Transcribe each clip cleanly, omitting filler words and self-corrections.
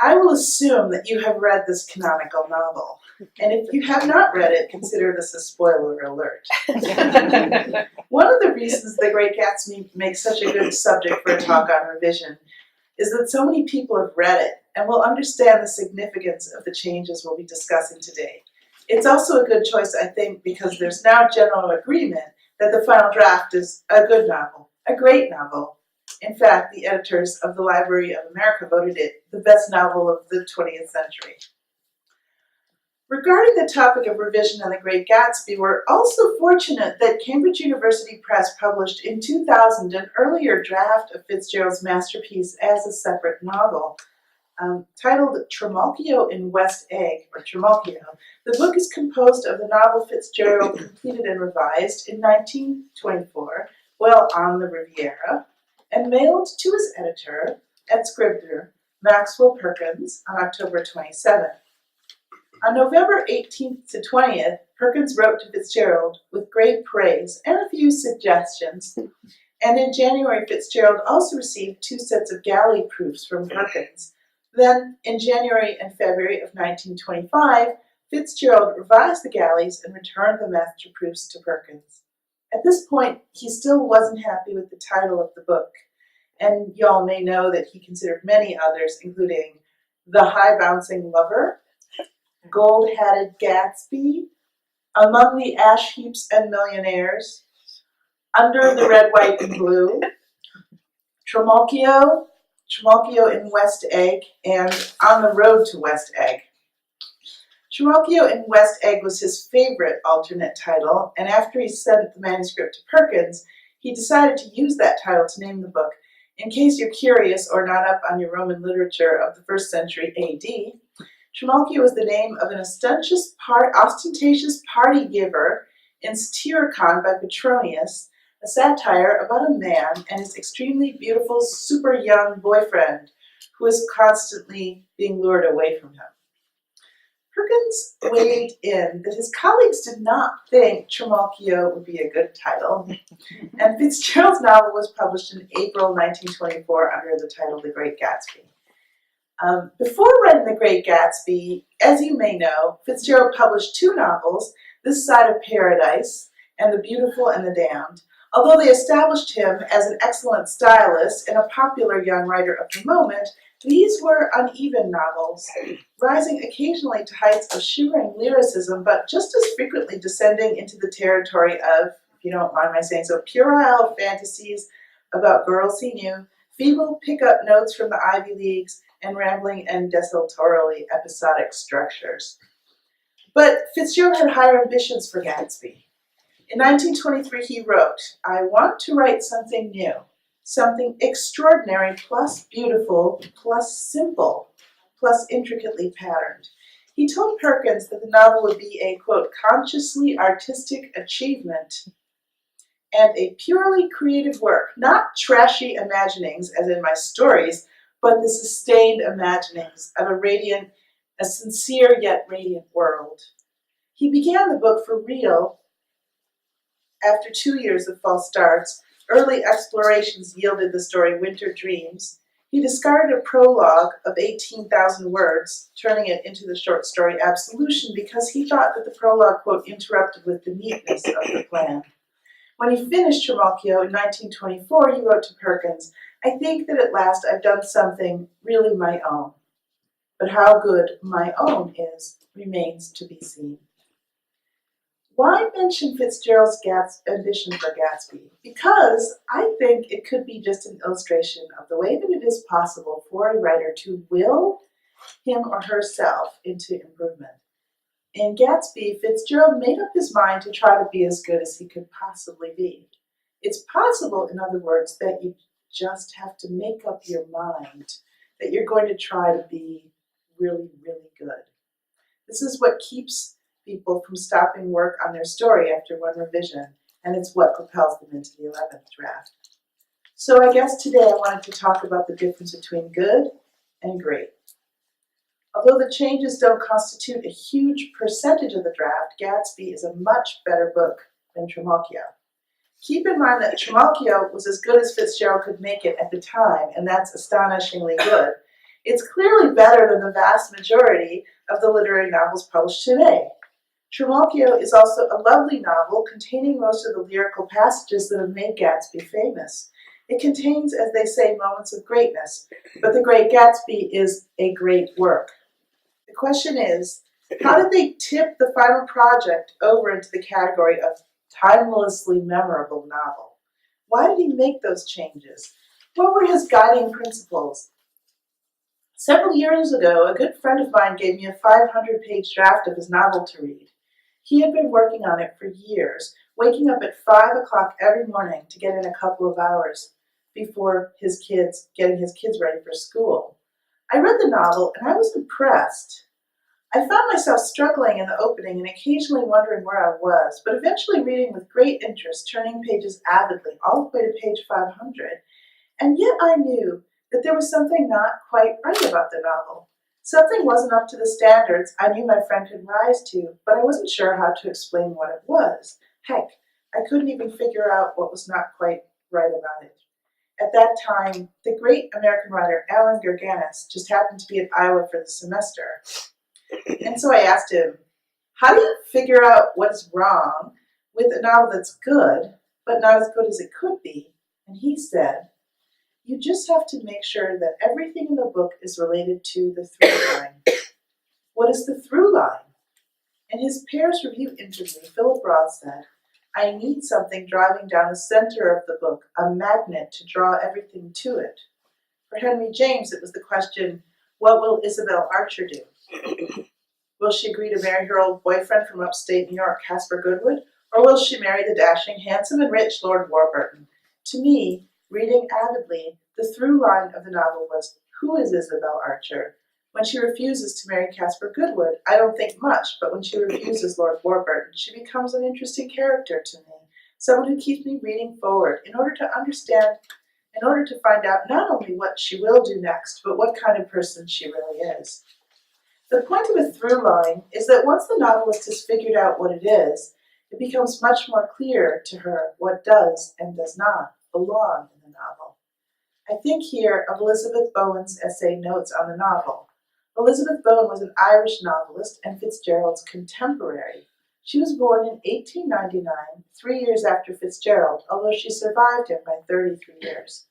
I will assume that you have read this canonical novel, and if you have not read it, consider this a spoiler alert. One of the reasons The Great Gatsby makes such a good subject for a talk on revision is that so many people have read it and will understand the significance of the changes we'll be discussing today. It's also a good choice, I think, because there's now general agreement that the final draft is a good novel, a great novel. In fact, the editors of the Library of America voted it the best novel of the 20th century. Regarding the topic of revision and The Great Gatsby, we're also fortunate that Cambridge University Press published in 2000 an earlier draft of Fitzgerald's masterpiece as a separate novel. Titled Trimalchio in West Egg, or Trimalchio, the book is composed of the novel Fitzgerald completed and revised in 1924, while on the Riviera, and mailed to his editor at Scribner, Maxwell Perkins, on October 27. On November 18th to 20th, Perkins wrote to Fitzgerald with great praise and a few suggestions, and in January, Fitzgerald also received 2 sets of galley proofs from Perkins. Then, in January and February of 1925, Fitzgerald revised the galleys and returned the master proofs to Perkins. At this point, he still wasn't happy with the title of the book, and y'all may know that he considered many others, including The High-Bouncing Lover, Gold-Hatted Gatsby, Among the Ash Heaps and Millionaires, Under the Red, White, and Blue, Trimalchio in West Egg, and On the Road to West Egg. Trimalchio in West Egg was his favorite alternate title, and after he sent the manuscript to Perkins, he decided to use that title to name the book. In case you're curious or not up on your Roman literature of the 1st century AD, Trimalchio was the name of an ostentatious party giver in Satyricon by Petronius, a satire about a man and his extremely beautiful, super young boyfriend who is constantly being lured away from him. Perkins weighed in that his colleagues did not think Trimalchio would be a good title, and Fitzgerald's novel was published in April 1924 under the title The Great Gatsby. Before writing The Great Gatsby, as you may know, Fitzgerald published 2 novels, This Side of Paradise and The Beautiful and the Damned. Although they established him as an excellent stylist and a popular young writer of the moment, these were uneven novels, rising occasionally to heights of shivering lyricism, but just as frequently descending into the territory of, if you don't mind my saying so, puerile fantasies about girls he knew, feeble pick-up notes from the Ivy Leagues, and rambling and desultorily episodic structures. But Fitzgerald had higher ambitions for Gatsby. In 1923, he wrote, "I want to write something new, something extraordinary plus beautiful plus simple plus intricately patterned." He told Perkins that the novel would be a, quote, consciously artistic achievement and a purely creative work, not trashy imaginings as in my stories, but the sustained imaginings of a sincere yet radiant world. He began the book for real after 2 years of false starts. Early explorations yielded the story Winter Dreams. He discarded a prologue of 18,000 words, turning it into the short story Absolution, because he thought that the prologue, quote, interrupted with the neatness of the plan. When he finished Trimalchio in 1924, he wrote to Perkins, "I think that at last I've done something really my own. But how good my own is remains to be seen." Why mention Fitzgerald's ambition for Gatsby? Because I think it could be just an illustration of the way that it is possible for a writer to will him or herself into improvement. In Gatsby, Fitzgerald made up his mind to try to be as good as he could possibly be. It's possible, in other words, that you just have to make up your mind that you're going to try to be really, really good. This is what keeps people from stopping work on their story after one revision, and it's what propels them into the 11th draft. So I guess today I wanted to talk about the difference between good and great. Although the changes don't constitute a huge percentage of the draft, Gatsby is a much better book than Trimalchio. Keep in mind that Trimalchio was as good as Fitzgerald could make it at the time, and that's astonishingly good. It's clearly better than the vast majority of the literary novels published today. Trimalchio is also a lovely novel containing most of the lyrical passages that have made Gatsby famous. It contains, as they say, moments of greatness, but The Great Gatsby is a great work. The question is, how did they tip the final project over into the category of timelessly memorable novel? Why did he make those changes? What were his guiding principles? Several years ago, a good friend of mine gave me a 500-page draft of his novel to read. He had been working on it for years, waking up at 5 o'clock every morning to get in a couple of hours before getting his kids ready for school. I read the novel and I was impressed. I found myself struggling in the opening and occasionally wondering where I was, but eventually reading with great interest, turning pages avidly, all the way to page 500. And yet I knew that there was something not quite right about the novel. Something wasn't up to the standards I knew my friend could rise to, but I wasn't sure how to explain what it was. Heck, I couldn't even figure out what was not quite right about it. At that time, the great American writer Allen Gurganis just happened to be at Iowa for the semester. And so I asked him, how do you figure out what is wrong with a novel that's good, but not as good as it could be? And he said, you just have to make sure that everything in the book is related to the through line. What is the through line? In his Paris Review interview, Philip Roth said, I need something driving down the center of the book, a magnet to draw everything to it. For Henry James, it was the question, what will Isabel Archer do? Will she agree to marry her old boyfriend from upstate New York, Caspar Goodwood, or will she marry the dashing, handsome, and rich Lord Warburton? To me, reading avidly, the through line of the novel was, who is Isabel Archer? When she refuses to marry Caspar Goodwood, I don't think much, but when she refuses Lord Warburton, she becomes an interesting character to me, someone who keeps me reading forward in order to find out not only what she will do next, but what kind of person she really is. The point of a through line is that once the novelist has figured out what it is, it becomes much more clear to her what does and does not belong in the novel. I think here of Elizabeth Bowen's essay Notes on the Novel. Elizabeth Bowen was an Irish novelist and Fitzgerald's contemporary. She was born in 1899, 3 years after Fitzgerald, although she survived him by 33 years.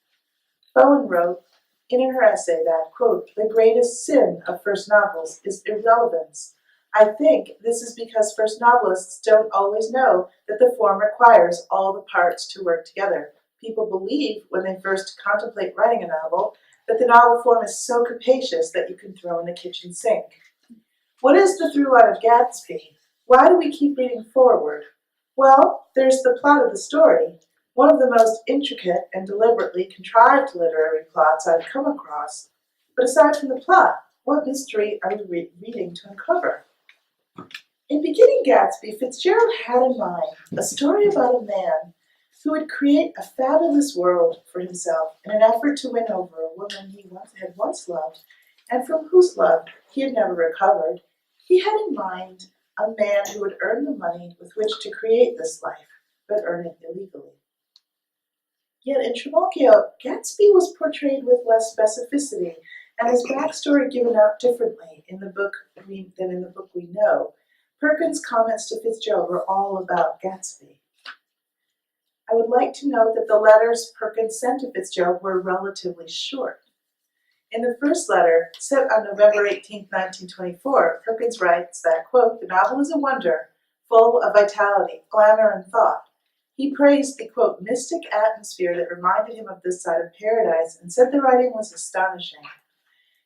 Bowen wrote in her essay that, quote, the greatest sin of first novels is irrelevance. I think this is because first novelists don't always know that the form requires all the parts to work together. People believe, when they first contemplate writing a novel, that the novel form is so capacious that you can throw in the kitchen sink. What is the through line of Gatsby? Why do we keep reading forward? Well, there's the plot of the story, one of the most intricate and deliberately contrived literary plots I've come across. But aside from the plot, what mystery are we reading to uncover? In beginning Gatsby, Fitzgerald had in mind a story about a man who would create a fabulous world for himself in an effort to win over a woman he had once loved and from whose love he had never recovered. He had in mind a man who would earn the money with which to create this life, but earn it illegally. Yet in Trimalchio, Gatsby was portrayed with less specificity and his backstory given out differently in the book than in the book we know. Perkins' comments to Fitzgerald were all about Gatsby. I would like to note that the letters Perkins sent to Fitzgerald were relatively short. In the first letter, sent on November 18, 1924, Perkins writes that, quote, the novel is a wonder, full of vitality, glamour, and thought. He praised the, quote, mystic atmosphere that reminded him of this side of paradise and said the writing was astonishing.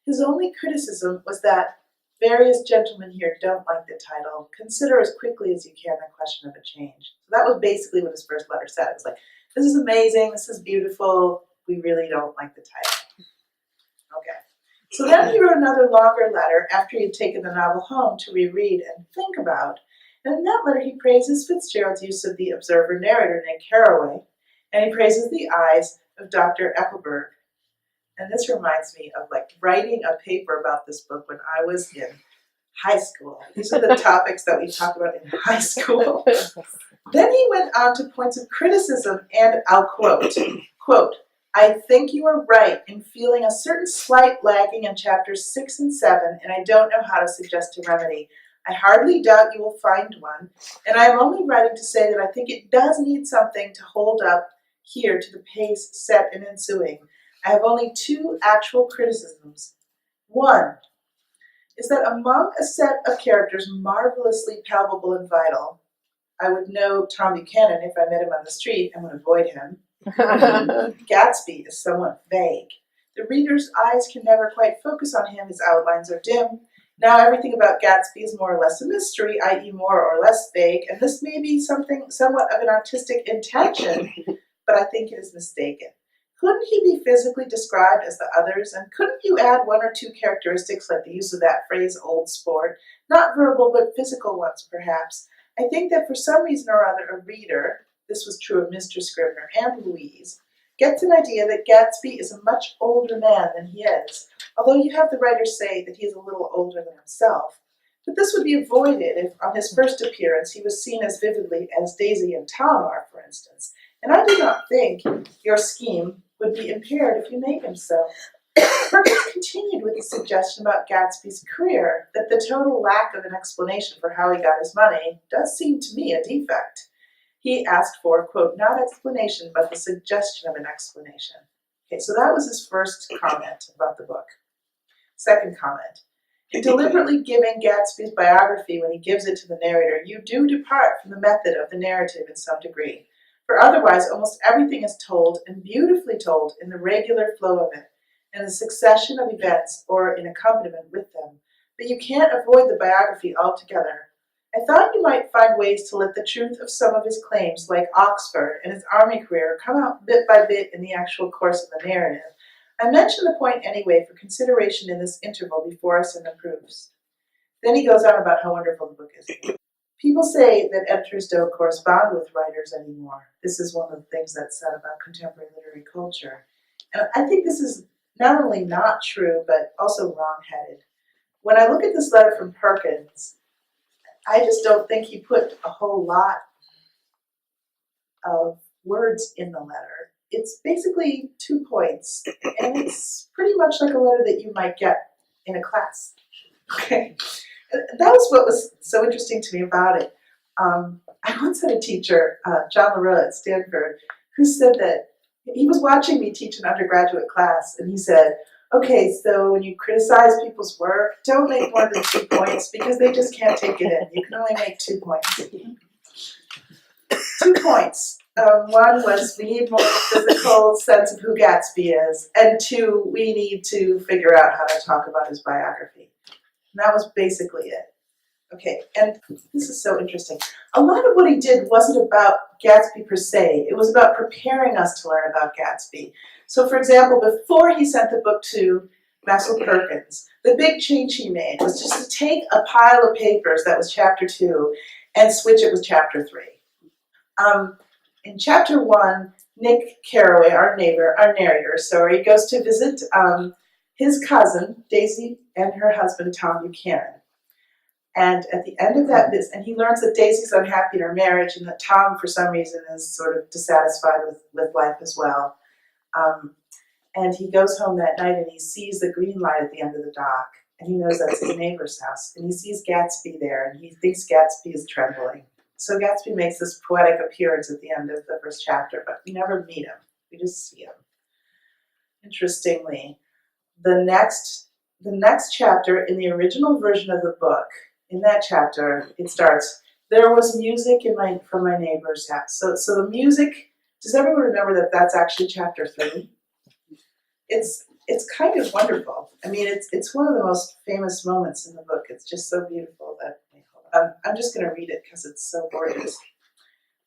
His only criticism was that various gentlemen here don't like the title. Consider as quickly as you can the question of a change. So that was basically what his first letter said. It was like, this is amazing, this is beautiful, we really don't like the title. Okay. So then he wrote another longer letter after he had taken the novel home to reread and think about. And in that letter he praises Fitzgerald's use of the observer narrator Nick Carraway, and he praises the eyes of Dr. Eckelberg. And this reminds me of like writing a paper about this book when I was in high school. These are the topics that we talk about in high school. Then he went on to points of criticism, and I'll quote, I think you are right in feeling a certain slight lagging in chapters 6 and 7, and I don't know how to suggest a remedy. I hardly doubt you will find one, and I am only writing to say that I think it does need something to hold up here to the pace set in ensuing. I have only 2 actual criticisms. One is that among a set of characters marvelously palpable and vital, I would know Tom Buchanan if I met him on the street and would avoid him. Gatsby is somewhat vague. The reader's eyes can never quite focus on him, his outlines are dim. Now everything about Gatsby is more or less a mystery, i.e. more or less vague, and this may be something somewhat of an artistic intention, but I think it is mistaken. Couldn't he be physically described as the others, and couldn't you add 1 or 2 characteristics like the use of that phrase, old sport, not verbal but physical ones perhaps? I think that for some reason or other a reader, this was true of Mr. Scribner and Louise, gets an idea that Gatsby is a much older man than he is, although you have the writer say that he is a little older than himself. But this would be avoided if on his first appearance he was seen as vividly as Daisy and Tom are, for instance, and I do not think your scheme would be impaired if you made him so. Perkins continued with the suggestion about Gatsby's career, that the total lack of an explanation for how he got his money does seem to me a defect. He asked for, quote, not explanation, but the suggestion of an explanation. Okay, so that was his first comment about the book. Second comment. In deliberately giving Gatsby's biography when he gives it to the narrator, you do depart from the method of the narrative in some degree. For otherwise, almost everything is told, and beautifully told, in the regular flow of it, in the succession of events, or in accompaniment with them. But you can't avoid the biography altogether. I thought you might find ways to let the truth of some of his claims, like Oxford and his army career, come out bit by bit in the actual course of the narrative. I mention the point anyway for consideration in this interval before I send the proofs. Then he goes on about how wonderful the book is. People say that editors don't correspond with writers anymore. This is one of the things that's said about contemporary literary culture. And I think this is not only not true, but also wrong-headed. When I look at this letter from Perkins, I just don't think he put a whole lot of words in the letter. It's basically 2 points, and it's pretty much like a letter that you might get in a class. Okay. That was what was so interesting to me about it. I once had a teacher, John LaRoe at Stanford, who said that he was watching me teach an undergraduate class, and he said, okay, so when you criticize people's work, don't make more than 2 points because they just can't take it in. You can only make 2 points. 2 points. One was we need more physical sense of who Gatsby is, and 2, we need to figure out how to talk about his biography. And that was basically it. Okay, and this is so interesting. A lot of what he did wasn't about Gatsby per se. It was about preparing us to learn about Gatsby. So, for example, before he sent the book to Fitzgerald Perkins, the big change he made was just to take a pile of papers that was chapter 2 and switch it with chapter 3. In chapter 1, Nick Carraway, our narrator, goes to visit his cousin, Daisy, and her husband, Tom Buchanan. And at the end of that visit, and he learns that Daisy's unhappy in her marriage and that Tom, for some reason, is sort of dissatisfied with life as well. And he goes home that night and he sees the green light at the end of the dock. And he knows that's his neighbor's house. And he sees Gatsby there and he thinks Gatsby is trembling. So Gatsby makes this poetic appearance at the end of the first chapter, but we never meet him. We just see him. Interestingly, the next chapter in the original version of the book, in that chapter, it starts, there was music from my neighbor's house. So the music, does everyone remember that that's actually chapter 3? It's kind of wonderful. I mean, it's one of the most famous moments in the book. It's just so beautiful that, I'm just going to read it because it's so gorgeous.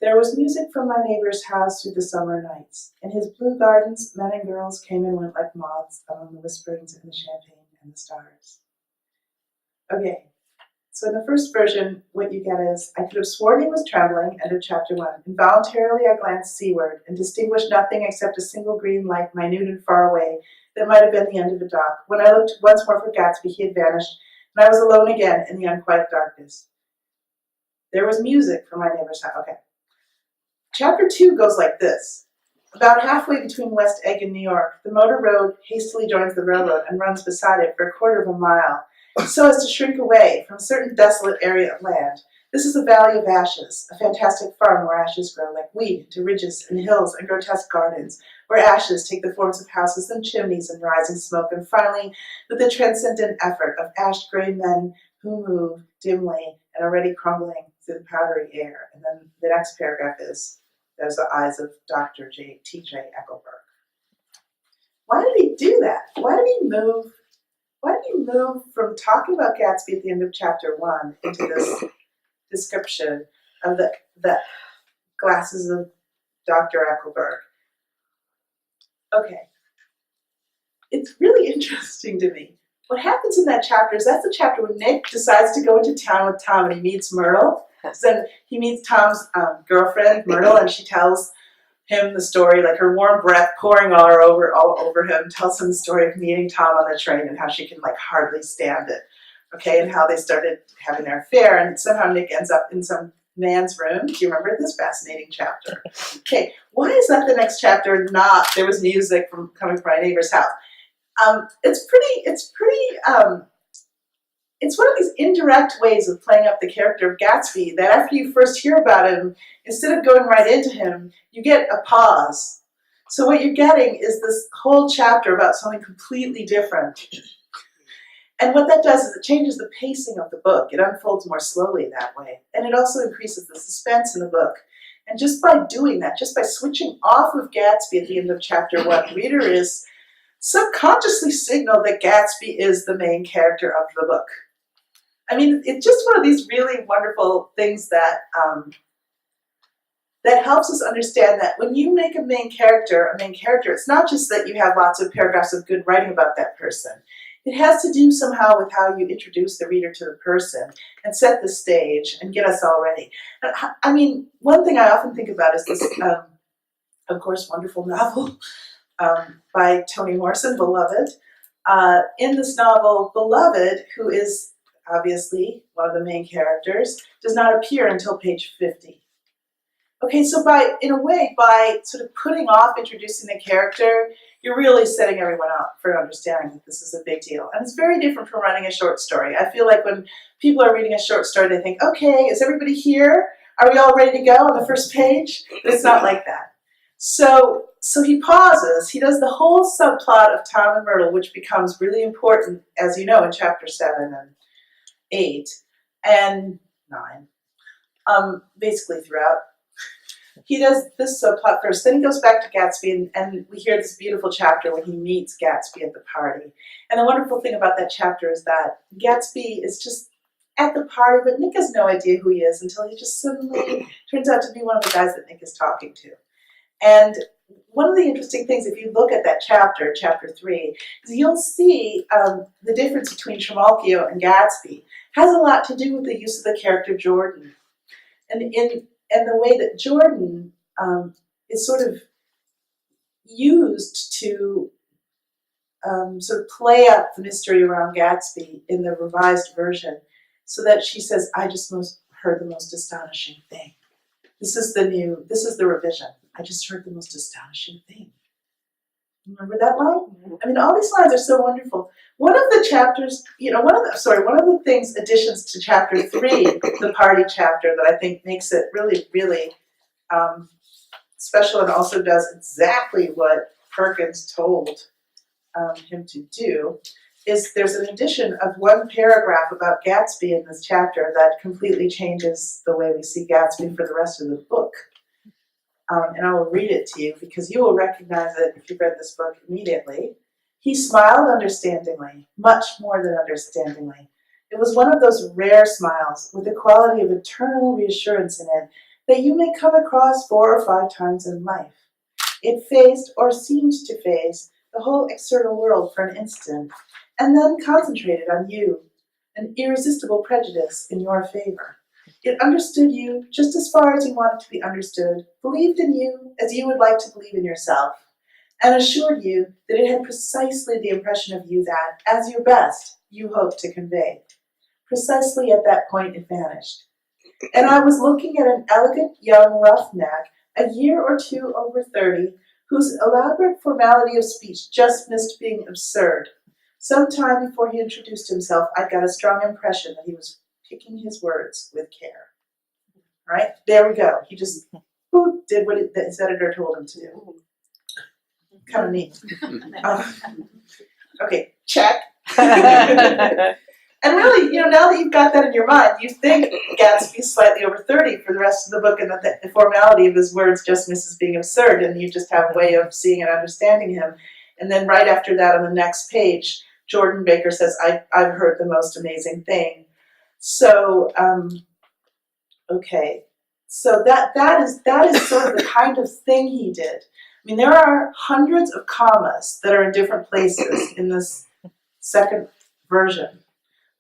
There was music from my neighbor's house through the summer nights. In his blue gardens, men and girls came and went like moths among the whisperings and the champagne and the stars. Okay, so in the first version, what you get is, I could have sworn he was trembling, end of chapter 1. Involuntarily I glanced seaward and distinguished nothing except a single green light, minute and far away, that might have been the end of the dock. When I looked once more for Gatsby, he had vanished, and I was alone again in the unquiet darkness. There was music from my neighbor's house. Okay. Chapter 2 goes like this. About halfway between West Egg and New York, the motor road hastily joins the railroad and runs beside it for a quarter of a mile, so as to shrink away from a certain desolate area of land. This is the Valley of Ashes, a fantastic farm where ashes grow like wheat into ridges and hills and grotesque gardens, where ashes take the forms of houses and chimneys and rising smoke, and finally, with the transcendent effort of ash-gray men who move dimly and already crumbling through the powdery air. And then the next paragraph is, there's the eyes of Dr. T.J. Eckelberg. Why did he do that? Why did he move from talking about Gatsby at the end of chapter 1 into this description of the glasses of Dr. Eckelberg? Okay. It's really interesting to me. What happens in that chapter is that's the chapter when Nick decides to go into town with Tom and he meets Myrtle. Then he meets Tom's girlfriend, Myrtle, and she tells him the story, like her warm breath pouring all over him, tells him the story of meeting Tom on the train and how she can like hardly stand it. Okay, and how they started having their affair, and somehow Nick ends up in some man's room. Do you remember this fascinating chapter? Okay, why is that the next chapter not there was music coming from my neighbor's house? It's one of these indirect ways of playing up the character of Gatsby that after you first hear about him, instead of going right into him, you get a pause. So what you're getting is this whole chapter about something completely different. And what that does is it changes the pacing of the book. It unfolds more slowly that way. And it also increases the suspense in the book. And just by doing that, just by switching off of Gatsby at the end of chapter 1, the reader is subconsciously signaled that Gatsby is the main character of the book. I mean, it's just one of these really wonderful things that that helps us understand that when you make a main character, it's not just that you have lots of paragraphs of good writing about that person. It has to do somehow with how you introduce the reader to the person and set the stage and get us all ready. I mean, one thing I often think about is this, of course, wonderful novel by Toni Morrison, Beloved. In this novel, Beloved, who is obviously one of the main characters, does not appear until page 50. Okay, so in a way, by sort of putting off introducing the character, you're really setting everyone up for understanding that this is a big deal. And it's very different from writing a short story. I feel like when people are reading a short story, they think, okay, is everybody here? Are we all ready to go on the first page? But it's not like that. So he pauses. He does the whole subplot of Tom and Myrtle, which becomes really important, as you know, in chapter 7 and 8 and 9, basically throughout. He does this subplot first, then he goes back to Gatsby, and we hear this beautiful chapter when he meets Gatsby at the party. And the wonderful thing about that chapter is that Gatsby is just at the party, but Nick has no idea who he is until he just suddenly turns out to be one of the guys that Nick is talking to. And one of the interesting things, if you look at that chapter, chapter 3, is you'll see the difference between Trimalchio and Gatsby has a lot to do with the use of the character Jordan. And the way that Jordan is sort of used to sort of play up the mystery around Gatsby in the revised version, so that she says, I just heard the most astonishing thing. This is the revision. I just heard the most astonishing thing. Remember that line? I mean, all these lines are so wonderful. One of the chapters, one of the things, additions to chapter 3, the party chapter, that I think makes it really, really special and also does exactly what Perkins told him to do, is there's an addition of one paragraph about Gatsby in this chapter that completely changes the way we see Gatsby for the rest of the book. And I will read it to you because you will recognize it if you've read this book immediately. He smiled understandingly, much more than understandingly. It was one of those rare smiles with the quality of eternal reassurance in it that you may come across 4 or 5 times in life. It faced, or seemed to face, the whole external world for an instant, and then concentrated on you, an irresistible prejudice in your favor. It understood you just as far as you wanted to be understood, believed in you as you would like to believe in yourself, and assured you that it had precisely the impression of you that, as your best, you hoped to convey. Precisely at that point it vanished. And I was looking at an elegant young roughneck, a year or 2 over 30, whose elaborate formality of speech just missed being absurd. Some time before he introduced himself, I got a strong impression that he was picking his words with care. Right? There we go. He just did what his editor told him to do. Kind of neat. Okay, check. And really, now that you've got that in your mind, you think Gatsby's slightly over 30 for the rest of the book, and that the formality of his words just misses being absurd, and you just have a way of seeing and understanding him. And then right after that, on the next page, Jordan Baker says, I've heard the most amazing thing. So, okay. So that is sort of the kind of thing he did. I mean, there are hundreds of commas that are in different places in this second version.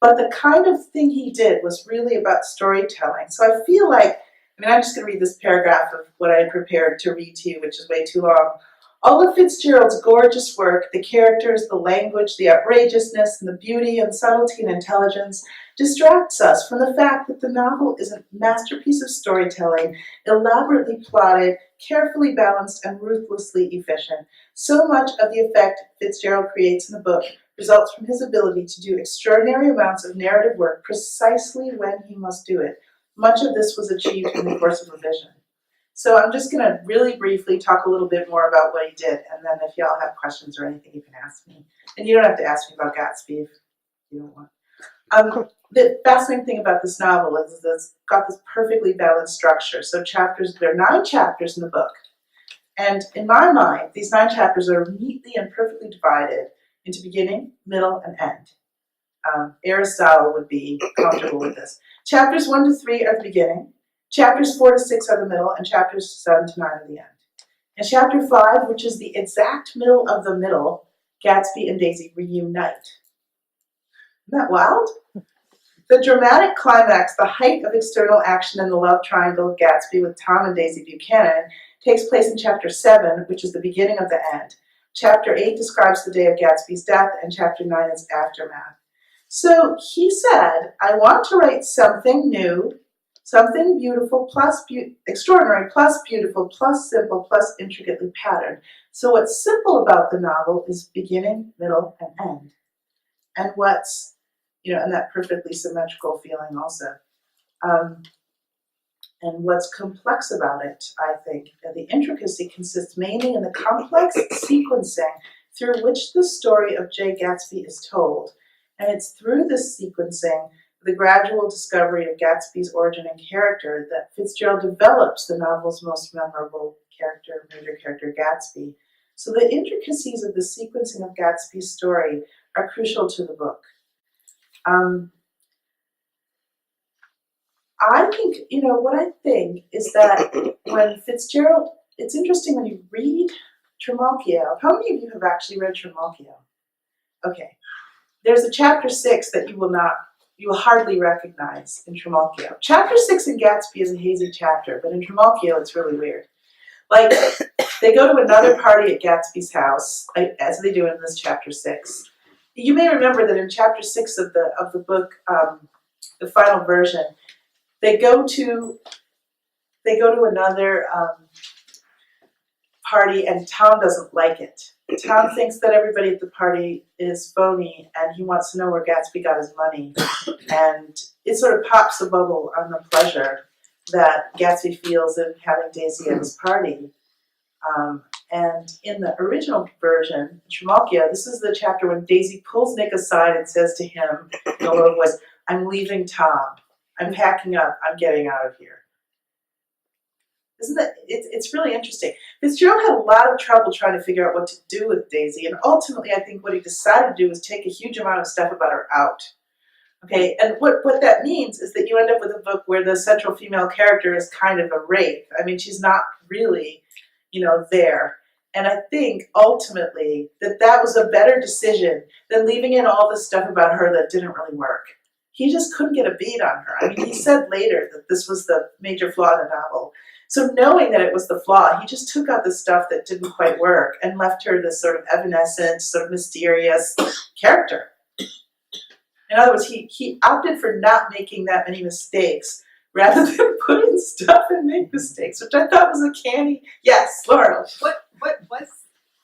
But the kind of thing he did was really about storytelling. So I feel like, I'm just going to read this paragraph of what I had prepared to read to you, which is way too long. All of Fitzgerald's gorgeous work, the characters, the language, the outrageousness, and the beauty and subtlety and intelligence, distracts us from the fact that the novel is a masterpiece of storytelling, elaborately plotted, carefully balanced, and ruthlessly efficient. So much of the effect Fitzgerald creates in the book results from his ability to do extraordinary amounts of narrative work precisely when he must do it. Much of this was achieved in the course of revision. So I'm just going to really briefly talk a little bit more about what he did, and then if y'all have questions or anything, you can ask me. And you don't have to ask me about Gatsby if you don't want. The fascinating thing about this novel is that it's got this perfectly balanced structure. So there are 9 chapters in the book. And in my mind, these 9 chapters are neatly and perfectly divided into beginning, middle, and end. Aristotle would be comfortable with this. Chapters 1 to 3 are the beginning. Chapters 4 to 6 are the middle, and chapters 7 to 9 are the end. In chapter 5, which is the exact middle of the middle, Gatsby and Daisy reunite. Isn't that wild? The dramatic climax, the height of external action in the love triangle of Gatsby with Tom and Daisy Buchanan, takes place in chapter 7, which is the beginning of the end. Chapter 8 describes the day of Gatsby's death, and chapter 9 is aftermath. So he said, I want to write something new, something beautiful plus extraordinary plus beautiful plus simple plus intricately patterned. So what's simple about the novel is beginning, middle, and end. And what's, and that perfectly symmetrical feeling also. And what's complex about it, I think, the intricacy consists mainly in the complex sequencing through which the story of J. Gatsby is told. And it's through this sequencing, the gradual discovery of Gatsby's origin and character, that Fitzgerald develops the novel's most memorable character, major character, Gatsby. So the intricacies of the sequencing of Gatsby's story are crucial to the book. I think, what I think is that when Fitzgerald, it's interesting when you read Trimalchio. How many of you have actually read Trimalchio? Okay. There's a chapter 6 that you will hardly recognize in Trimalchio. Chapter 6 in Gatsby is a hazy chapter, but in Trimalchio it's really weird. Like, they go to another party at Gatsby's house, as they do in this chapter 6. You may remember that in chapter 6 of the book, the final version, they go to another party, and Tom doesn't like it. Tom thinks that everybody at the party is phony, and he wants to know where Gatsby got his money. And it sort of pops a bubble on the pleasure that Gatsby feels in having Daisy at his party. And in the original version, Trimalchio, this is the chapter when Daisy pulls Nick aside and says to him in a low voice, I'm leaving Tom. I'm packing up. I'm getting out of here. Isn't that, it's really interesting. Fitzgerald had a lot of trouble trying to figure out what to do with Daisy, and ultimately I think what he decided to do was take a huge amount of stuff about her out. Okay, and what that means is that you end up with a book where the central female character is kind of a wraith. I mean, she's not really, there. And I think, ultimately, that was a better decision than leaving in all the stuff about her that didn't really work. He just couldn't get a beat on her. I mean, he said later that this was the major flaw in the novel. So knowing that it was the flaw, he just took out the stuff that didn't quite work and left her this sort of evanescent, sort of mysterious character. In other words, he opted for not making that many mistakes rather than put in stuff and make mistakes, which I thought was a canny, yes, Laurel, what? What was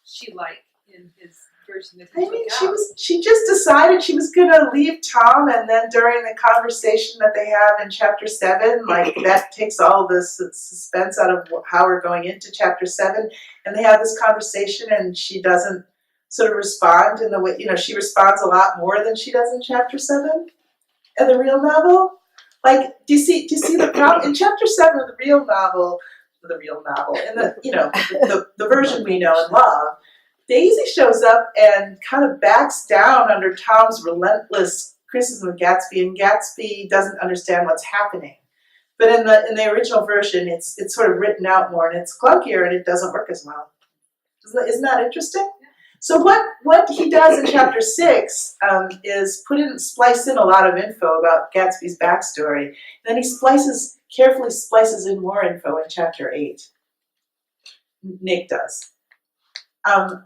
she like in his version that I he mean, took out? she just decided she was gonna leave Tom, and then during the conversation that they have in chapter 7, like that takes all this suspense out of how we're going into chapter 7, and they have this conversation, and she doesn't sort of respond in the way, she responds a lot more than she does in chapter 7 in the real novel. Like, do you see the problem in chapter 7 of the real novel, in the version we know and love? Daisy shows up and kind of backs down under Tom's relentless criticism of Gatsby, and Gatsby doesn't understand what's happening. But in the original version, it's sort of written out more, and it's clunkier, and it doesn't work as well. Isn't that interesting? So what he does in chapter 6 is splice in a lot of info about Gatsby's backstory. And then he carefully splices in more info in chapter 8. Nick does.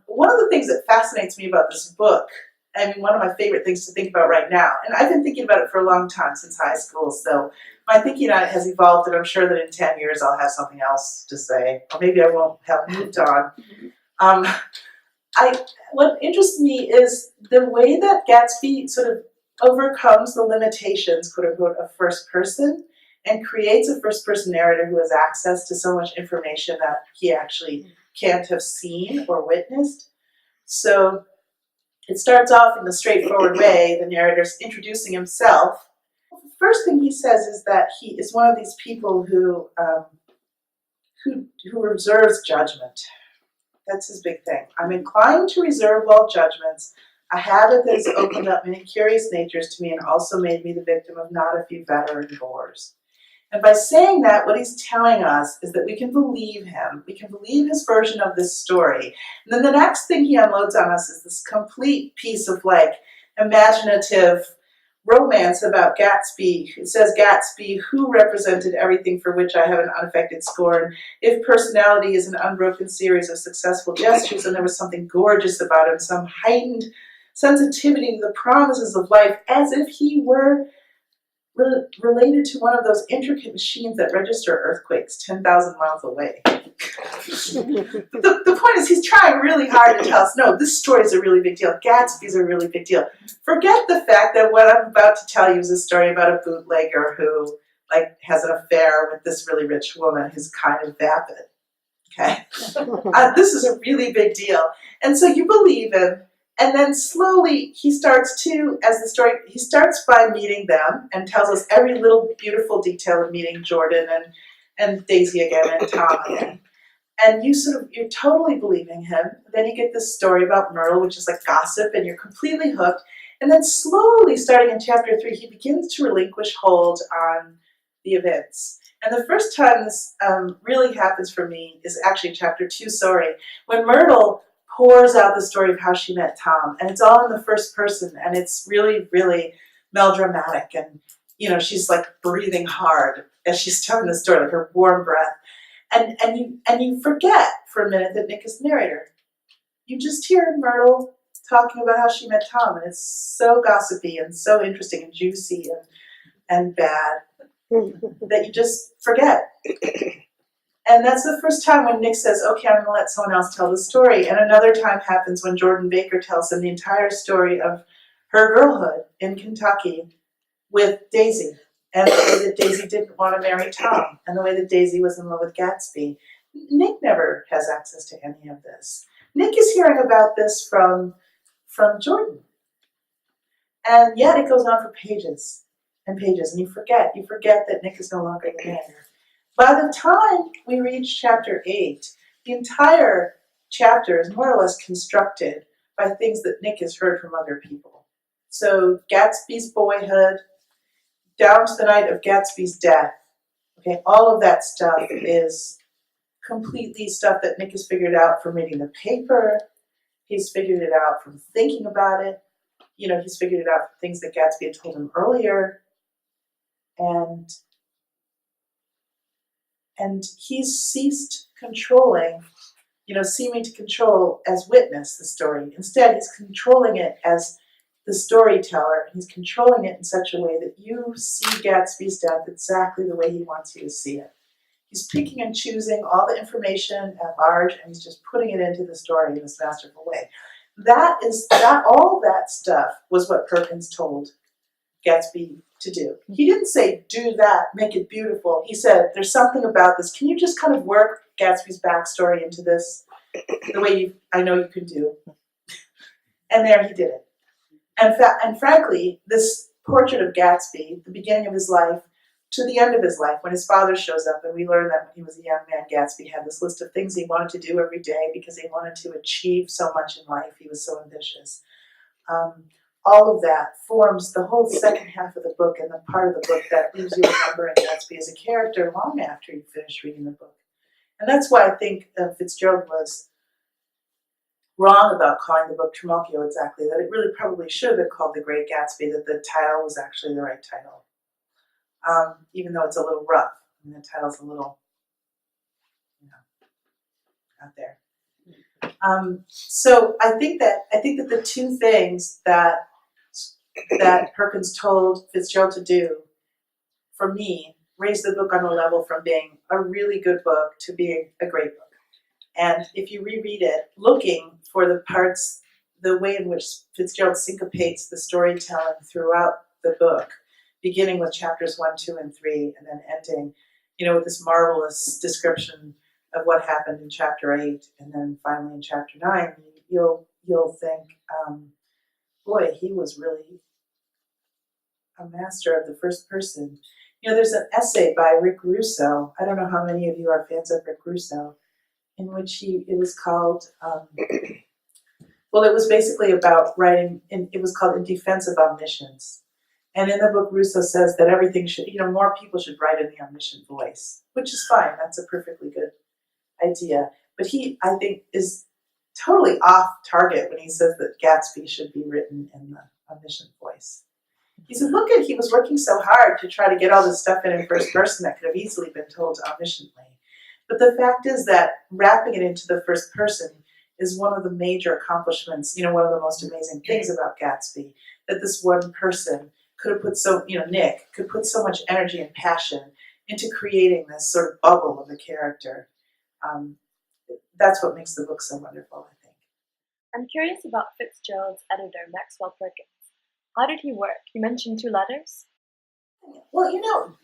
One of the things that fascinates me about this book, I mean, one of my favorite things to think about right now, and I've been thinking about it for a long time, since high school, so my thinking on it has evolved, and I'm sure that in 10 years I'll have something else to say, or maybe I won't have moved on. What interests me is the way that Gatsby sort of overcomes the limitations, quote unquote, of first person, and creates a first person narrator who has access to so much information that he actually can't have seen or witnessed. So it starts off in the straightforward way, the narrator's introducing himself. The first thing he says is that he is one of these people who reserves judgment. That's his big thing. I'm inclined to reserve all judgments, a habit that has opened up many curious natures to me and also made me the victim of not a few veteran bores. And by saying that, what he's telling us is that we can believe him. We can believe his version of this story. And then the next thing he unloads on us is this complete piece of imaginative romance about Gatsby. It says, Gatsby, who represented everything for which I have an unaffected scorn. If personality is an unbroken series of successful gestures, and there was something gorgeous about him, some heightened sensitivity to the promises of life, as if he were related to one of those intricate machines that register earthquakes 10,000 miles away. The point is, he's trying really hard to tell us, no, this story is a really big deal. Gatsby's a really big deal. Forget the fact that what I'm about to tell you is a story about a bootlegger who has an affair with this really rich woman who's kind of vapid. Okay? This is a really big deal. And so you believe him. And then slowly he starts by meeting them and tells us every little beautiful detail of meeting Jordan and Daisy again and Tom again. And you're totally believing him. Then you get this story about Myrtle, which is like gossip, and you're completely hooked. And then slowly, starting in chapter 3, he begins to relinquish hold on the events. And the first time this really happens for me is actually chapter 2, when Myrtle pours out the story of how she met Tom, and it's all in the first person, and it's really, really melodramatic, and she's breathing hard as she's telling the story, like her warm breath, and you forget for a minute that Nick is the narrator. You just hear Myrtle talking about how she met Tom, and it's so gossipy and so interesting and juicy and bad that you just forget. And that's the first time when Nick says, okay, I'm going to let someone else tell the story. And another time happens when Jordan Baker tells him the entire story of her girlhood in Kentucky with Daisy, and the way that Daisy didn't want to marry Tom, and the way that Daisy was in love with Gatsby. Nick never has access to any of this. Nick is hearing about this from Jordan. And yet it goes on for pages and pages, and you forget that Nick is no longer the narrator. By the time we reach chapter 8, the entire chapter is more or less constructed by things that Nick has heard from other people. So Gatsby's boyhood, down to the night of Gatsby's death. Okay, all of that stuff is completely stuff that Nick has figured out from reading the paper. He's figured it out from thinking about it. He's figured it out from things that Gatsby had told him earlier. And he's ceased controlling, seeming to control as witness the story. Instead, he's controlling it as the storyteller. He's controlling it in such a way that you see Gatsby's death exactly the way he wants you to see it. He's picking and choosing all the information at large, and he's just putting it into the story in this masterful way. All that stuff was what Perkins told Gatsby to do. He didn't say, do that, make it beautiful. He said, there's something about this. Can you just kind of work Gatsby's backstory into this the way I know you can do? And there he did it. And frankly, this portrait of Gatsby, the beginning of his life to the end of his life, when his father shows up, and we learn that when he was a young man, Gatsby had this list of things he wanted to do every day because he wanted to achieve so much in life. He was so ambitious. All of that forms the whole second half of the book and the part of the book that leaves you remembering Gatsby as a character long after you finish reading the book. And that's why I think Fitzgerald was wrong about calling the book Trimalchio exactly, that it really probably should have been called The Great Gatsby, that the title was actually the right title. Even though it's a little rough. I mean, the title's a little, out there. So I think that the two things that Perkins told Fitzgerald to do, for me, raised the book on a level from being a really good book to being a great book. And if you reread it, looking for the parts, the way in which Fitzgerald syncopates the storytelling throughout the book, beginning with chapters 1, 2, and 3, and then ending, with this marvelous description of what happened in chapter 8, and then finally in chapter 9, you'll think, boy, he was really a master of the first person. There's an essay by Rick Russo. I don't know how many of you are fans of Rick Russo, in which it was called, it was basically about writing, it was called In Defense of Omniscience. And in the book, Russo says that everything should, more people should write in the omniscient voice, which is fine. That's a perfectly good idea. But he, I think, is totally off target when he says that Gatsby should be written in the omniscient voice. He said, he was working so hard to try to get all this stuff in first person that could have easily been told omnisciently. But the fact is that wrapping it into the first person is one of the major accomplishments, one of the most amazing things about Gatsby, that this one person could have put Nick could put so much energy and passion into creating this sort of bubble of a character. That's what makes the book so wonderful, I think. I'm curious about Fitzgerald's editor, Maxwell Perkins. How did he work? You mentioned 2 letters. Well,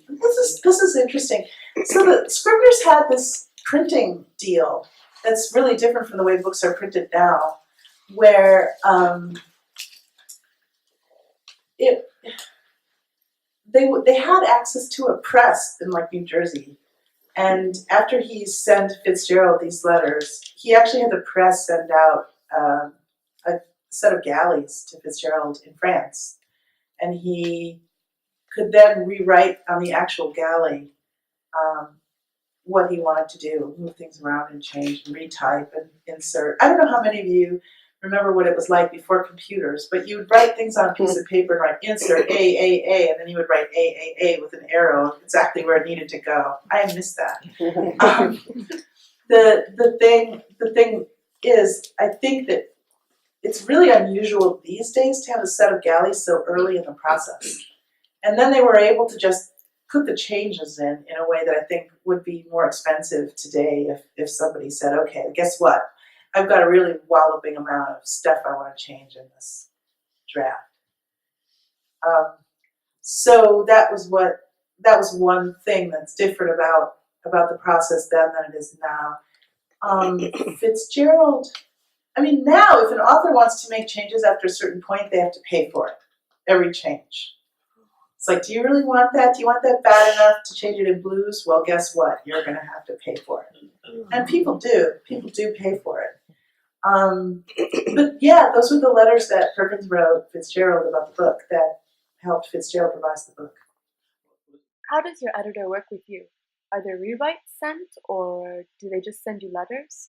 this is interesting. So the Scribners had this printing deal that's really different from the way books are printed now, where they had access to a press in New Jersey, and after he sent Fitzgerald these letters, he actually had the press send out a set of galleys to Fitzgerald in France, and he could then rewrite on the actual galley what he wanted to do, move things around and change and retype and insert. I don't know how many of you remember what it was like before computers, but you would write things on a piece of paper and write insert A, and then you would write A with an arrow exactly where it needed to go. I miss that. The thing is, I think that it's really unusual these days to have a set of galleys so early in the process. And then they were able to just put the changes in a way that I think would be more expensive today if somebody said, okay, guess what? I've got a really walloping amount of stuff I want to change in this draft. So that was one thing that's different about the process then than it is now. Fitzgerald, now if an author wants to make changes after a certain point, they have to pay for it, every change. It's do you really want that? Do you want that bad enough to change it in blues? Well, guess what? You're going to have to pay for it. And people do. People do pay for it. But yeah, those were the letters that Perkins wrote Fitzgerald about the book that helped Fitzgerald revise the book. How does your editor work with you? Are there rewrites sent, or do they just send you letters?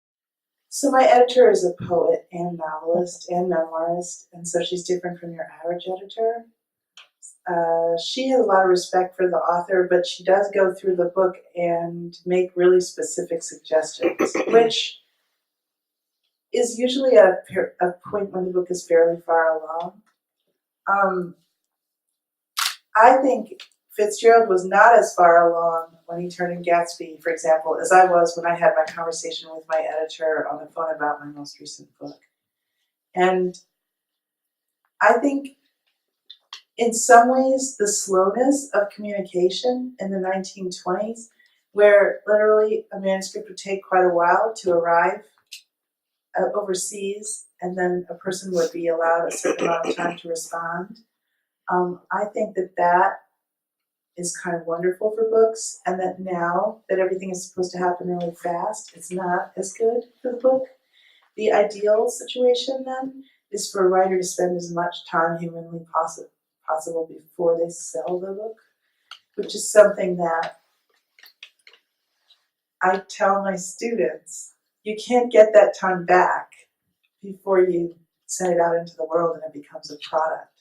So my editor is a poet and novelist and memoirist, and so she's different from your average editor. She has a lot of respect for the author, but she does go through the book and make really specific suggestions, which is usually at a point when the book is fairly far along. I think Fitzgerald was not as far along when he turned in Gatsby, for example, as I was when I had my conversation with my editor on the phone about my most recent book. And I think in some ways the slowness of communication in the 1920s, where literally a manuscript would take quite a while to arrive overseas, and then a person would be allowed a certain amount of time to respond. I think that is kind of wonderful for books, and that now that everything is supposed to happen really fast, it's not as good for the book. The ideal situation then is for a writer to spend as much time humanly possible before they sell the book, which is something that I tell my students. You can't get that time back before you send it out into the world and it becomes a product.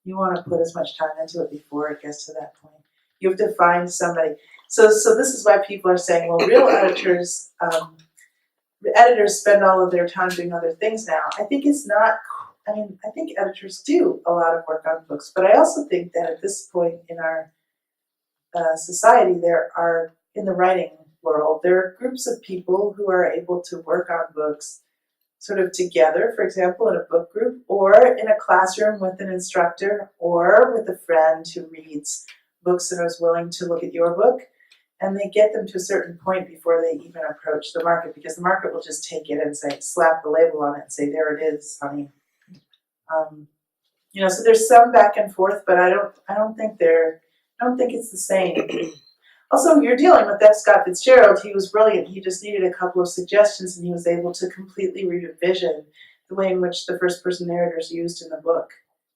You want to put as much time into it before it gets to that point. You have to find somebody. So this is why people are saying, well, real editors spend all of their time doing other things now. I think it's not, I think editors do a lot of work on books, but I also think that at this point in our society, there are, in the writing world, there are groups of people who are able to work on books sort of together, for example, in a book group, or in a classroom with an instructor, or with a friend who reads books and is willing to look at your book, and they get them to a certain point before they even approach the market, because the market will just take it and say, slap the label on it and say, there it is, honey. So there's some back and forth, but I don't think it's the same. Also, you're dealing with F. Scott Fitzgerald. He was brilliant. He just needed a couple of suggestions, and he was able to completely revision the way in which the first-person narrator is used in the book.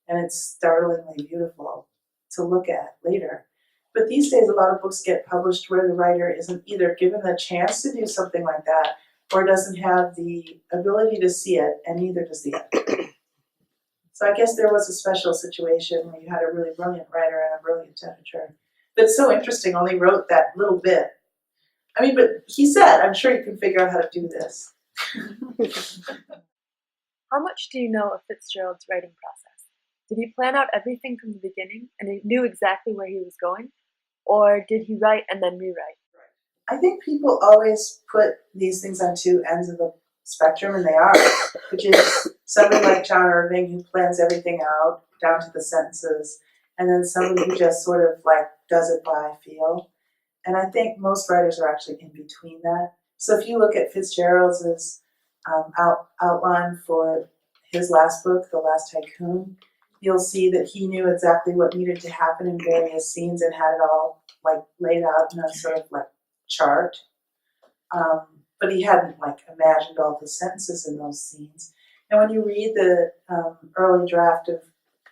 And it's startlingly beautiful to look at later. But these days, a lot of books get published where the writer isn't either given the chance to do something like that, or doesn't have the ability to see it, and neither does the editor. So I guess there was a special situation where you had a really brilliant writer and a brilliant editor. But it's so interesting, only wrote that little bit. But he said, I'm sure you can figure out how to do this. How much do you know of Fitzgerald's writing process? Did he plan out everything from the beginning and he knew exactly where he was going? Or did he write and then rewrite? I think people always put these things on two ends of the spectrum, and they are, which is somebody like John Irving who plans everything out down to the sentences, and then somebody who just sort of like does it by feel. And I think most writers are actually in between that. So if you look at Fitzgerald's outline for his last book, The Last Tycoon, you'll see that he knew exactly what needed to happen in various scenes and had it all like laid out in a sort of like chart. But he hadn't like imagined all the sentences in those scenes. And when you read the earlier draft of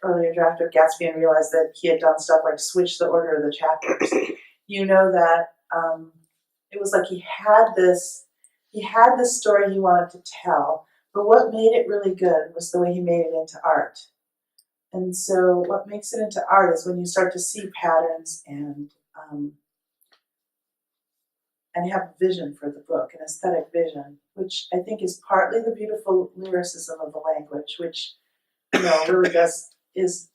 Gatsby and realize that he had done stuff like switch the order of the chapters, you know that it was like he had this story he wanted to tell, but what made it really good was the way he made it into art. And so what makes it into art is when you start to see patterns and have a vision for the book, an aesthetic vision, which I think is partly the beautiful lyricism of the language, which really is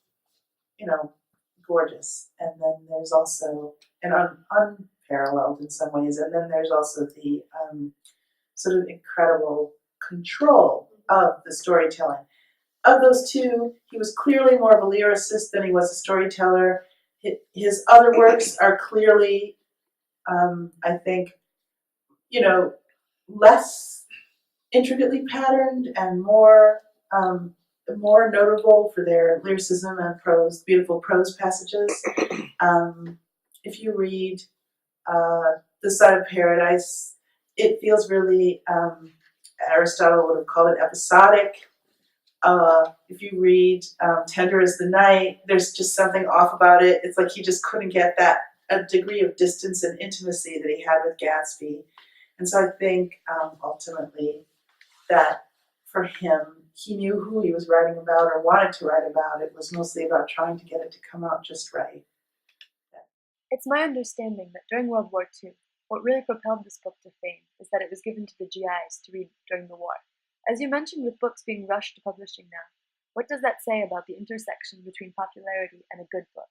gorgeous. And then there's also unparalleled in some ways, and then there's also the sort of incredible control of the storytelling. Of those two, he was clearly more of a lyricist than he was a storyteller. His other works are clearly, I think, less intricately patterned and more notable for their lyricism and prose, beautiful prose passages. If you read The Side of Paradise, it feels really, Aristotle would have called it episodic. If you read Tender as the Night, there's just something off about it. It's like he just couldn't get a degree of distance and intimacy that he had with Gatsby. And so I think ultimately that for him, he knew who he was writing about or wanted to write about. It was mostly about trying to get it to come out just right. It's my understanding that during World War II, what really propelled this book to fame is that it was given to the GIs to read during the war. As you mentioned with books being rushed to publishing now, What does that say about the intersection between popularity and a good book?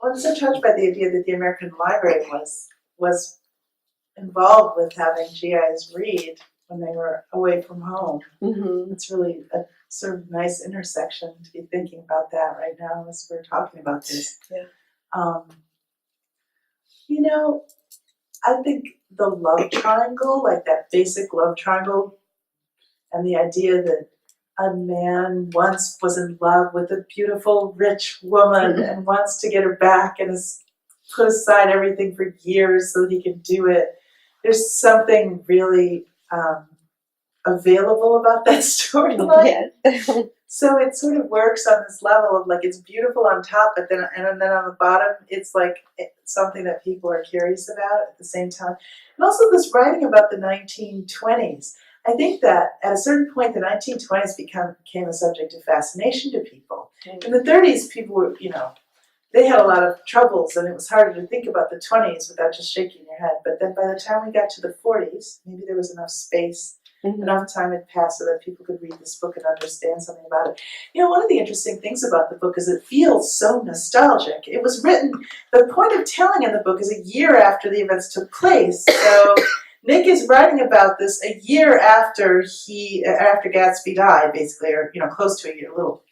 Well, I'm so touched by the idea that the American Library was involved with having GIs read when they were away from home. Mm-hmm. It's really a sort of nice intersection to be thinking about that right now as we're talking about this. Yeah. You know, I think the love triangle, like that basic love triangle, and the idea that a man once was in love with a beautiful, rich woman and wants to get her back and has put aside everything for years so that he can do it. There's something really available about that storyline. Yes. So it sort of works on this level of like it's beautiful on top, but then and then on the bottom it's like something that people are curious about at the same time. And also this writing about the 1920s. I think that at a certain point the 1920s became a subject of fascination to people. In the 30s, people were, they had a lot of troubles and it was harder to think about the 20s without just shaking your head. But then by the time we got to the 40s, maybe there was enough space. Enough time had passed so that people could read this book and understand something about it. One of the interesting things about the book is it feels so nostalgic. It was written, the point of telling in the book is a year after the events took place. So Nick is writing about this a year after Gatsby died, basically, or close to a year, a little.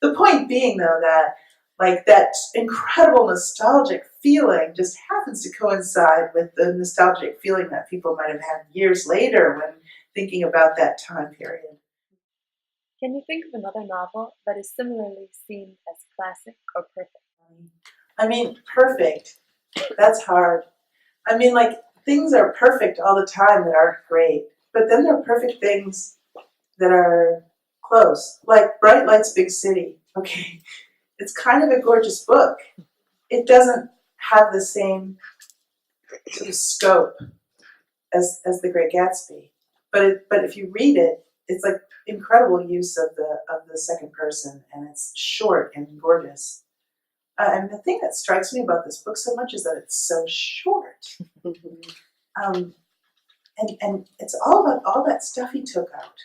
The point being, though, that like that incredible nostalgic feeling just happens to coincide with the nostalgic feeling that people might have had years later when thinking about that time period. Can you think of another novel that is similarly seen as classic or perfect? Perfect. That's hard. Things are perfect all the time that aren't great, but then there are perfect things that are close. Like Bright Lights, Big City. Okay, it's kind of a gorgeous book. It doesn't have the same sort of scope as The Great Gatsby. But if you read it, it's like incredible use of the second person, and it's short and gorgeous. And the thing that strikes me about this book so much is that it's so short. And it's all about all that stuff he took out.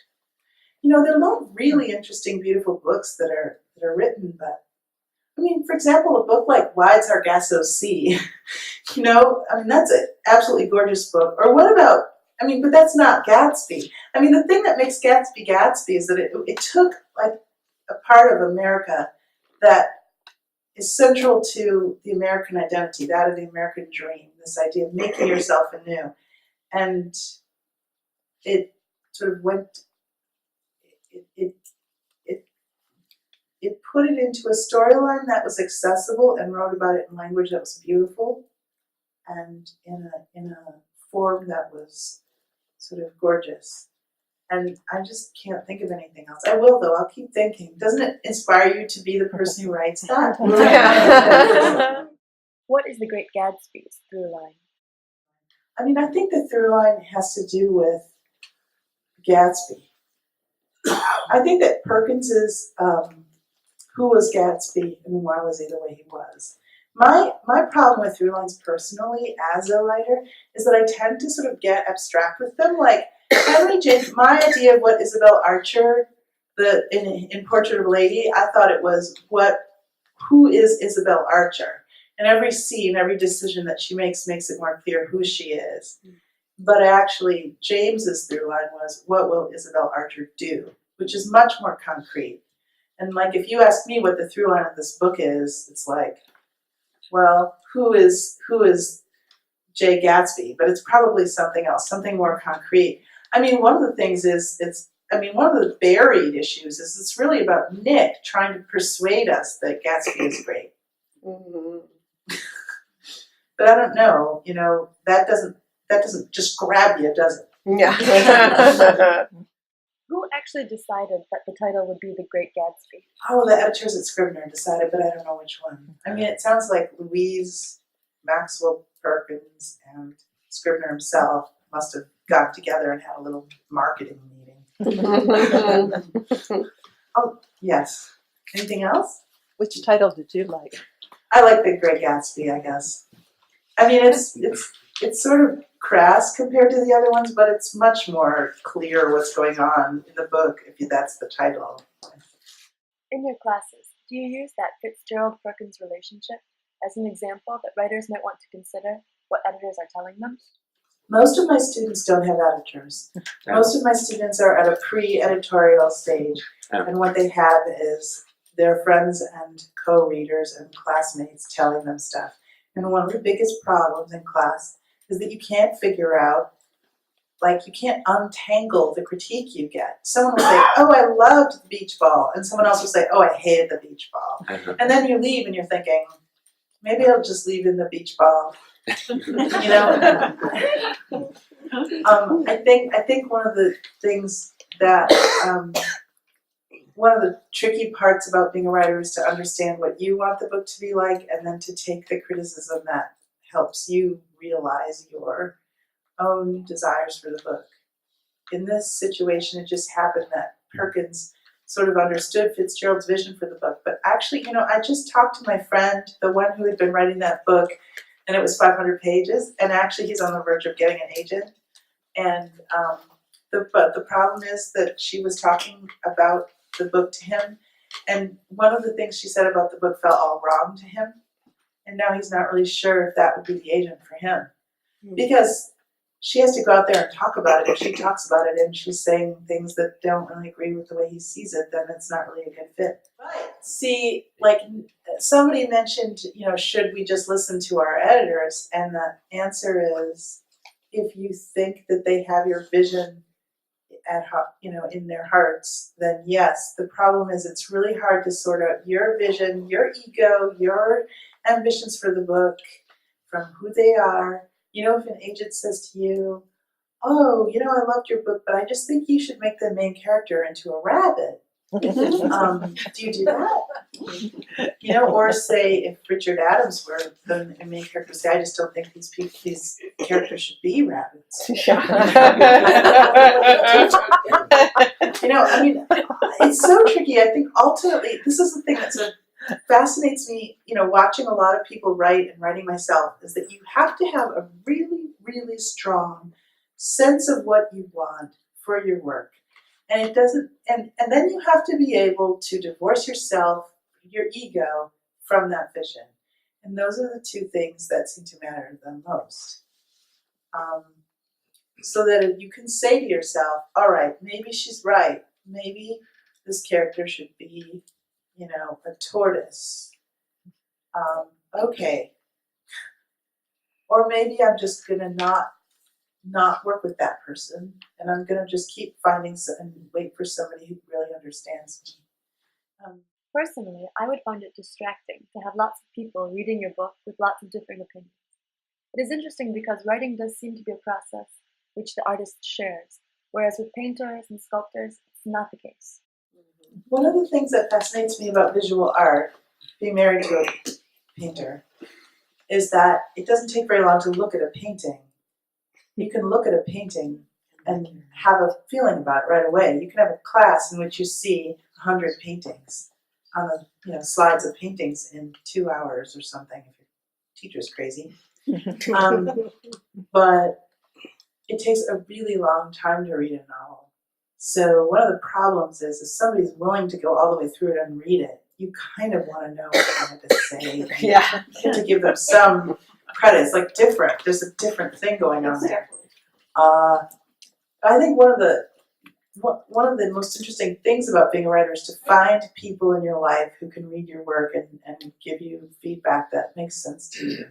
There are a lot of really interesting, beautiful books that are written, but for example, a book like Wide Sargasso Sea, that's an absolutely gorgeous book. Or what about, but that's not Gatsby. The thing that makes Gatsby Gatsby is that it took like a part of America that is central to the American identity, that of the American dream, this idea of making yourself anew. And it sort of went, it put it into a storyline that was accessible and wrote about it in language that was beautiful and in a form that was sort of gorgeous. And I just can't think of anything else. I will, though. I'll keep thinking. Doesn't it inspire you to be the person who writes that? What is The Great Gatsby's through line? I think the through line has to do with Gatsby. I think that Perkins is who was Gatsby and why was he the way he was. My problem with through lines personally as a writer is that I tend to sort of get abstract with them. Like Henry James, my idea of what Isabel Archer, in Portrait of a Lady, I thought it was who is Isabel Archer? And every scene, every decision that she makes it more clear who she is. But actually, James's through line was, what will Isabel Archer do? Which is much more concrete. And like, if you ask me what the through line of this book is, it's like, well, who is Jay Gatsby? But it's probably something else, something more concrete. One of the things is, one of the buried issues is it's really about Nick trying to persuade us that Gatsby is great. Mm-hmm. But I don't know, that doesn't just grab you, does it? Yeah. Who actually decided that the title would be The Great Gatsby? Oh, the editors at Scribner decided, but I don't know which one. It sounds like Louise Maxwell Perkins and Scribner himself must have got together and had a little marketing meeting. Oh, yes. Anything else? Which title did you like? I like The Great Gatsby, I guess. It's sort of crass compared to the other ones, but it's much more clear what's going on in the book if that's the title. In your classes, do you use that Fitzgerald Perkins relationship as an example that writers might want to consider what editors are telling them? Most of my students don't have editors. Most of my students are at a pre-editorial stage, and what they have is their friends and co-readers and classmates telling them stuff. And one of the biggest problems in class is that you can't figure out, like, you can't untangle the critique you get. Someone will say, oh, I loved the beach ball, and someone else will say, oh, I hated the beach ball. And then you leave and you're thinking, maybe I'll just leave in the beach ball. You know? I think one of the things that one of the tricky parts about being a writer is to understand what you want the book to be like, and then to take the criticism that helps you realize your own desires for the book. In this situation, it just happened that Perkins sort of understood Fitzgerald's vision for the book. But actually, I just talked to my friend, the one who had been writing that book, and it was 500 pages, and actually he's on the verge of getting an agent. And the problem is that she was talking about the book to him, and one of the things she said about the book felt all wrong to him, and now he's not really sure if that would be the agent for him. Because she has to go out there and talk about it. If she talks about it and she's saying things that don't really agree with the way he sees it, then it's not really a good fit. But see, like somebody mentioned, should we just listen to our editors? And the answer is, if you think that they have your vision at heart, in their hearts, then yes. The problem is it's really hard to sort out your vision, your ego, your ambitions for the book from who they are. If an agent says to you, oh, I loved your book, but I just think you should make the main character into a rabbit. Do you do that? Or say if Richard Adams were the main character, say, I just don't think these characters should be rabbits. It's so tricky. I think ultimately, this is the thing that sort of fascinates me, watching a lot of people write and writing myself, is that you have to have a really, really strong sense of what you want for your work. And it doesn't, and then you have to be able to divorce yourself, your ego, from that vision. And those are the two things that seem to matter the most. So that you can say to yourself, all right, maybe she's right. Maybe this character should be, a tortoise. Okay. Or maybe I'm just gonna not work with that person, and I'm gonna just keep finding and wait for somebody who really understands me. Personally, I would find it distracting to have lots of people reading your book with lots of different opinions. It is interesting because writing does seem to be a process which the artist shares, whereas with painters and sculptors, it's not the case. One of the things that fascinates me about visual art, being married to a painter, is that it doesn't take very long to look at a painting. You can look at a painting and have a feeling about it right away. You can have a class in which you see 100 paintings on the slides of paintings in 2 hours or something, if your teacher's crazy. But it takes a really long time to read a novel. So one of the problems is if somebody's willing to go all the way through it and read it, you kind of want to know what they have to say. Yeah. You have to give them some credit. It's like different. There's a different thing going on there. I think one of the most interesting things about being a writer is to find people in your life who can read your work and give you feedback that makes sense to you.